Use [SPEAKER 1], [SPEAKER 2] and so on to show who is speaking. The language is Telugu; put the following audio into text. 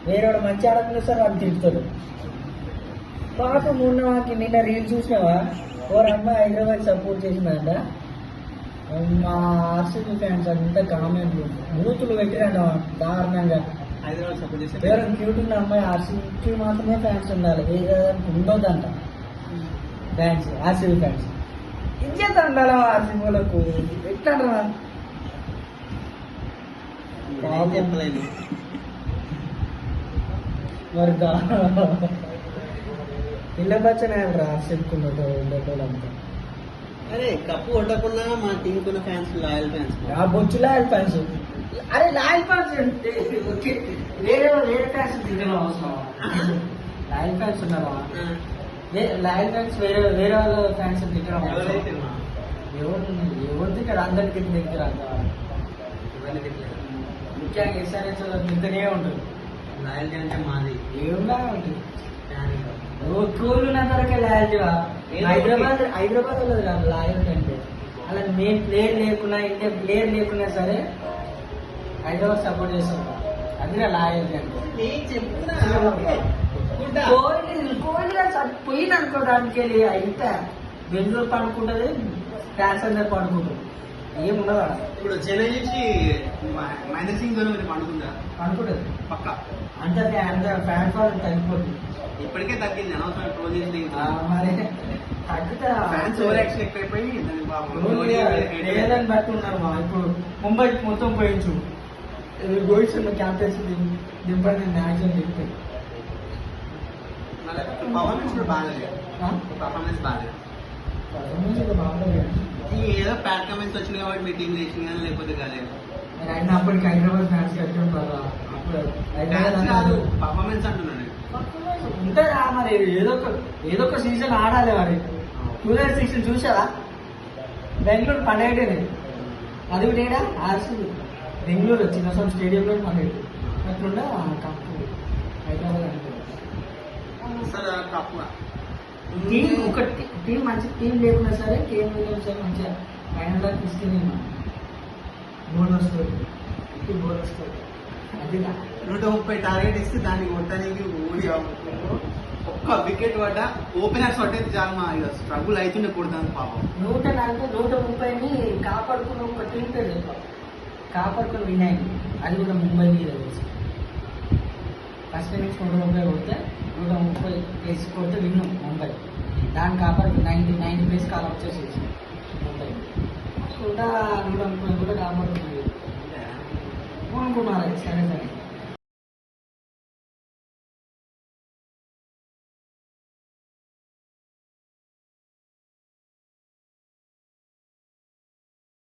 [SPEAKER 1] వేరేవాడు మంచి ఆడకుండా సార్ వాళ్ళు తిరుగుతాడు. పాపం నిన్న రీల్ చూసినావా? ఓర్ అమ్మాయి హైదరాబాద్ సపోర్ట్ చేసిందంట. మా ఆర్సీబీ ఫ్యాన్స్ అంతా కామెంట్లు బూతులు పెట్టిరంట దారుణంగా.
[SPEAKER 2] హైదరాబాద్ సపోర్ట్ చేసి
[SPEAKER 1] వేరే క్యూట్ ఉన్న అమ్మాయి ఆర్సీబీకి మాత్రమే ఫ్యాన్స్ ఉండాలి, వేరే ఉండొద్దంట ఫ్యాన్స్. ఆర్సీబీ ఫ్యాన్స్ ఇంకేత ఉండాలి ఆర్సీబీలకు. ఎట్లా
[SPEAKER 2] చెప్పలేదు
[SPEAKER 1] మరి ఇళ్ళ బచ్చనే ఆర్సీబీకున్నట్టు ఉండేటోళ్ళంతా.
[SPEAKER 2] అరే కప్పు కొట్టకుండా మా టీం కున్న ఫ్యాన్స్ లాయల్ ఫ్యాన్స్.
[SPEAKER 1] ఆ బొచ్చు లాయల్ ఫ్యాన్స్. అరే లాయల్ ఫ్యాన్స్ వేరే వేరే ఫ్యాన్స్ తిరగడం అవసరం. లాయల్ ఫ్యాన్స్ ఉన్నారా? లాయల్ ఫ్యాన్స్ వేరే వేరే వాళ్ళ ఫ్యాన్స్ తిరగడం అవసరం. ఎవరు తిక్కడ అందరికి దగ్గర ముఖ్యంగా ఎస్ఆర్ఎస్ ఇంతనే ఉంటుంది.
[SPEAKER 2] లాయల్టీ అంటే మాది
[SPEAKER 1] ఏముందా ఉంటుంది. కోళ్ళు ఉన్నంతవరకే లాయల్టీవా? హైదరాబాద్ ఉన్నది కాదు లాయల్టీ అంటే. అలా మెయిన్ ప్లేయర్ లేకున్నా, ఇండియా ప్లేయర్ లేకున్నా సరే హైదరాబాద్ సపోర్ట్ చేస్తాం. అది లాయల్టీ అంటే. కోహ్లీ పోయింది అనుకోవడానికి అయితే బెంగళూరు పడుకుంటుంది, ఫ్యాన్స్ అందరు పడుకుంటుంది. ఏముండదు
[SPEAKER 2] ఇప్పుడు చెన్నై నుంచి మహేంద్ర సింగ్ ధోని పండుకుందా?
[SPEAKER 1] పడుకుంటుంది
[SPEAKER 2] పక్క.
[SPEAKER 1] అంత ఫ్యాన్ ఫాలోయింగ్ తగ్గిపోతుంది.
[SPEAKER 2] ఇప్పటికే తగ్గింది, అనవసరం ట్రోల్ చేసి
[SPEAKER 1] మరి తగ్గుతా.
[SPEAKER 2] ఫ్యాన్స్ ఓవర్ యాక్షన్ ఎక్కువైపోయి
[SPEAKER 1] లేదని బట్టి ఉన్నారు. ఇప్పుడు ముంబై మొత్తం పోయించు రోహిత్ శర్మ క్యాప్టెన్సీ దింపండి మ్యాచ్ అని చెప్పి
[SPEAKER 2] పర్ఫార్మెన్స్ కూడా బాగాలేదు. పర్ఫార్మెన్స్ బాగాలేదు. ఏదో ప్యాట్ కమెంట్స్ వచ్చినాయి కాబట్టి మీ టీం లేచింది కానీ లేకపోతే కాలేదు.
[SPEAKER 1] అయినా అప్పటికి హైదరాబాద్ మ్యాచ్ కట్టి ఉంటారా? అప్పుడు
[SPEAKER 2] పర్ఫార్మెన్స్ అంటున్నాను
[SPEAKER 1] ఉంటుందా మరి? ఏదో ఒక సీజన్ ఆడాలి మరి. 2016 చూసారా? బెంగళూరు పడేటేనే అది కూడా ఏడా ఆర్సీబీ బెంగళూరు చిన్నస్వామి స్టేడియంలో పడేది. అట్లుండే కప్పు హైదరాబాద్ అంటే
[SPEAKER 2] సార్ కప్పు
[SPEAKER 1] టీం ఒక టీం మంచి టీం లేకున్నా సరే కేఎం విలియమ్స్ మంచిగా ఫైనల్ దాకా తీసుకెళ్ళి బోనస్ అది
[SPEAKER 2] 130 టార్గెట్ ఇస్తే దాన్ని కొట్టడానికి ఒక్క వికెట్ పడ్డ ఓపెనర్స్ పట్టేది చాలా మా స్ట్రగుల్ అవుతుండే కొడతాను పాపం.
[SPEAKER 1] 130ని కాపాడుకున్న ఒక టీం పేరు చెప్పాలి. కాపాడుకుని విన్ అయింది. అది కూడా ముంబై మీద తెలిసి ఫస్ట్ ఇన్నింగ్స్ 130 కొడితే 130 ప్లేస్ కొడితే విన్ను ముంబై. దాన్ని కాపాడు 90 ప్లేస్ కాలం వచ్చేసి ముంబై కూడా 130 కూడా కాపాడుకున్నది అనుకున్నారు. సరే సరే